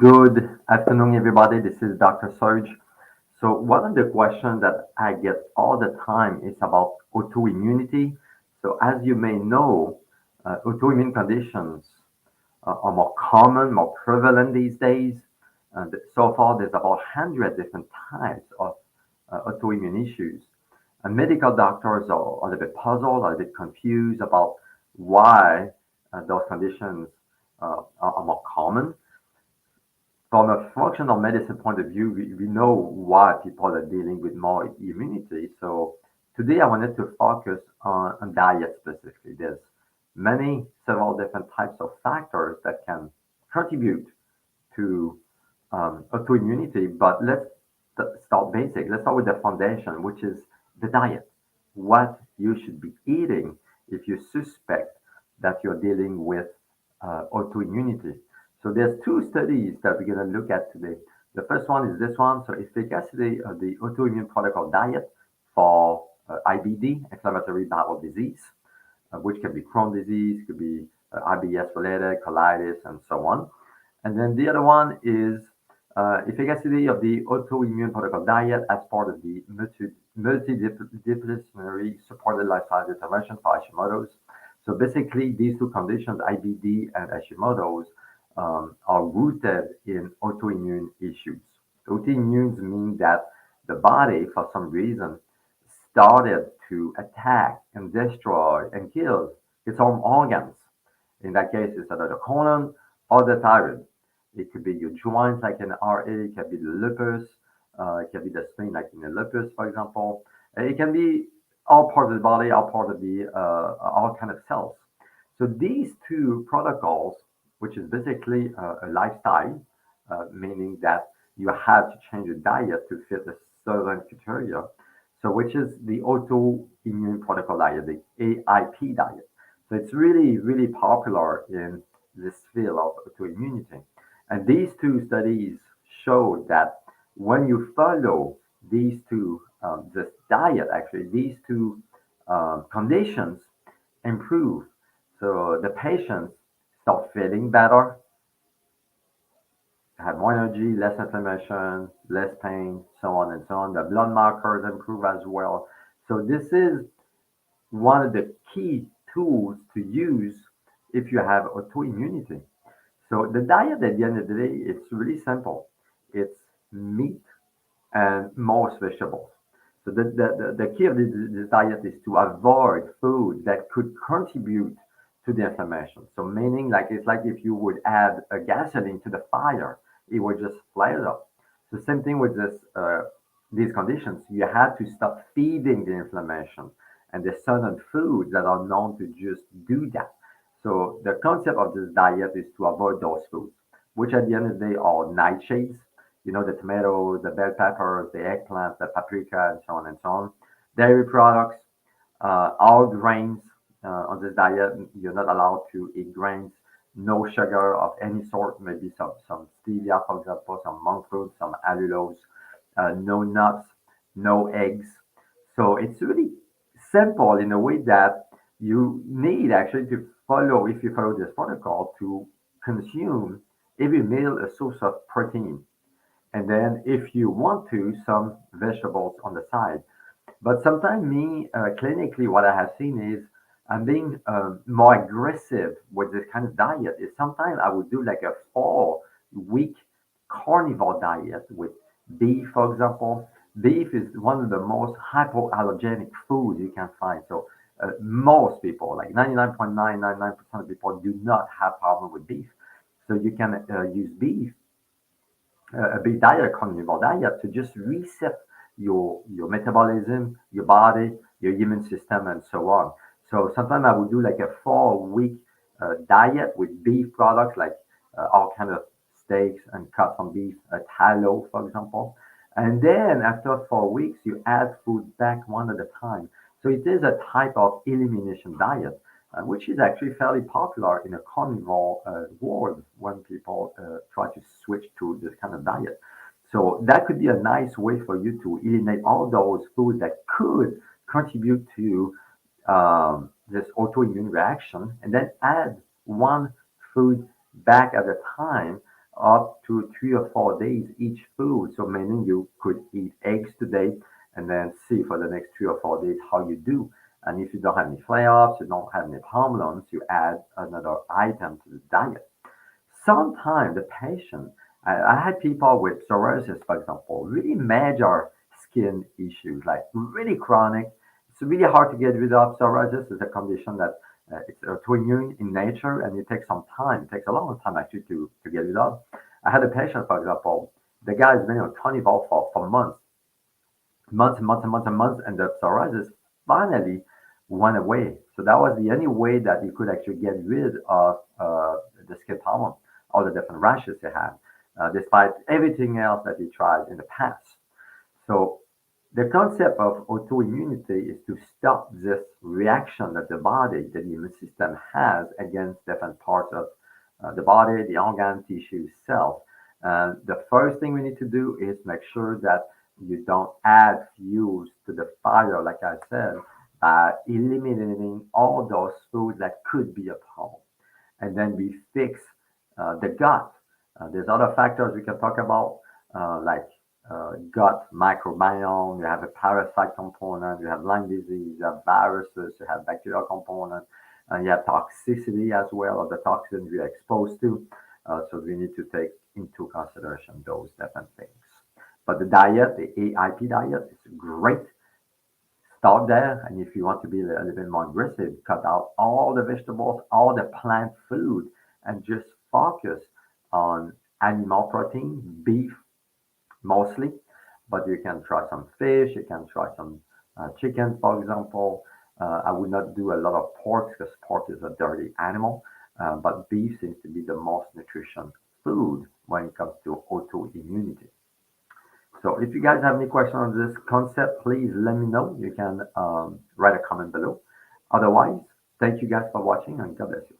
Good afternoon, everybody. This is Dr. Serge. So, one of the questions that I get all the time is about autoimmunity. So, as you may know, autoimmune conditions are more common, more prevalent these days. And so far, there's about 100 different types of autoimmune issues. And medical doctors are a little bit puzzled, a little bit confused about why those conditions are more common. From a functional medicine point of view, we know why people are dealing with more immunity. So today I wanted to focus on diet specifically. There's several different types of factors that can contribute to autoimmunity, but let's start basic. Let's start with the foundation, which is the diet. What you should be eating if you suspect that you're dealing with autoimmunity. So there's two studies that we're going to look at today. The first one is this one. So efficacy of the autoimmune protocol diet for IBD, inflammatory bowel disease, which can be Crohn's disease, could be IBS related, colitis, and so on. And then the other one is efficacy of the autoimmune protocol diet as part of the multidisciplinary supported lifestyle intervention for Hashimoto's. So basically, these two conditions, IBD and Hashimoto's, are rooted in autoimmune issues. Autoimmunes mean that the body, for some reason, started to attack and destroy and kill its own organs. In that case, it's either the colon or the thyroid. It could be your joints, like in RA. It can be the lupus. It can be the spleen, like in the lupus, for example. It can be all parts of the body, all part of the all kind of cells. So these two protocols, which is basically a lifestyle, meaning that you have to change your diet to fit a certain criteria. So which is the autoimmune protocol diet, the AIP diet. So it's really, really popular in this field of autoimmunity. And these two studies show that when you follow these two, this diet actually, these two conditions improve. So the patients start feeling better, have more energy, less inflammation, less pain, so on and so on. The blood markers improve as well. So this is one of the key tools to use if you have autoimmunity. So the diet at the end of the day, it's really simple. It's meat and most vegetables. So the key of this diet is to avoid food that could contribute to the inflammation. So meaning like it's like if you would add a gasoline to the fire, it would just flare up. So same thing with these conditions. You have to stop feeding the inflammation, and there's certain foods that are known to just do that. So the concept of this diet is to avoid those foods, which at the end of the day are nightshades, the tomatoes, the bell peppers, the eggplant, the paprika, and so on and so on. Dairy products, all grains on this diet. You're not allowed to eat grains. No sugar of any sort, maybe some stevia, for example, some monk fruit, some allulose, no nuts, no eggs. So it's really simple in a way that you need actually to follow, if you follow this protocol, to consume every meal a source of protein. And then if you want to, some vegetables on the side. But sometimes me, clinically, what I have seen is I'm being more aggressive with this kind of diet. Is sometimes I would do like a 4 week carnivore diet with beef, for example. Beef is one of the most hypoallergenic foods you can find. So most people, like 99.999% of people, do not have problem with beef. So you can use beef, a big diet, carnivore diet, to just reset your metabolism, your body, your immune system, and so on. So sometimes I would do like a 4 week diet with beef products, like all kind of steaks and cut from beef, tallow, for example. And then after 4 weeks, you add food back one at a time. So it is a type of elimination diet, which is actually fairly popular in a carnivore world when people try to switch to this kind of diet. So that could be a nice way for you to eliminate all those foods that could contribute to this autoimmune reaction, and then add one food back at a time up to 3 or 4 days each food. So meaning you could eat eggs today and then see for the next 3 or 4 days how you do. And if you don't have any flare-ups, you don't have any hormones, you add another item to the diet. Sometimes the patient, I had people with psoriasis, for example, really major skin issues, like really chronic. It's really hard to get rid of. Psoriasis is a condition that it's autoimmune in nature, and it takes some time. It takes a long time actually to get rid of. I had a patient, for example, the guy has been on carnivore for months, months and months and months and months, and the psoriasis finally went away. So that was the only way that you could actually get rid of the skin problem, all the different rashes they had, despite everything else that he tried in the past. So the concept of autoimmunity is to stop this reaction that the body, the immune system has against different parts of the body, the organ, tissue, cells. And the first thing we need to do is make sure that you don't add fuels to the fire, like I said, by eliminating all those foods that could be a problem. And then we fix the gut. There's other factors we can talk about, like gut microbiome. You have a parasite component, you have lung disease, you have viruses, you have bacterial component, and you have toxicity as well of the toxins you're exposed to. So we need to take into consideration those different things. But the diet, the AIP diet, is great. Start there, and if you want to be a little bit more aggressive, cut out all the vegetables, all the plant food, and just focus on animal protein, beef mostly. But you can try some fish, you can try some chicken, for example. I would not do a lot of pork because pork is a dirty animal, but beef seems to be the most nutritious food when it comes to autoimmunity. So if you guys have any questions on this concept, please let me know. You can write a comment below. Otherwise, thank you guys for watching and God bless you.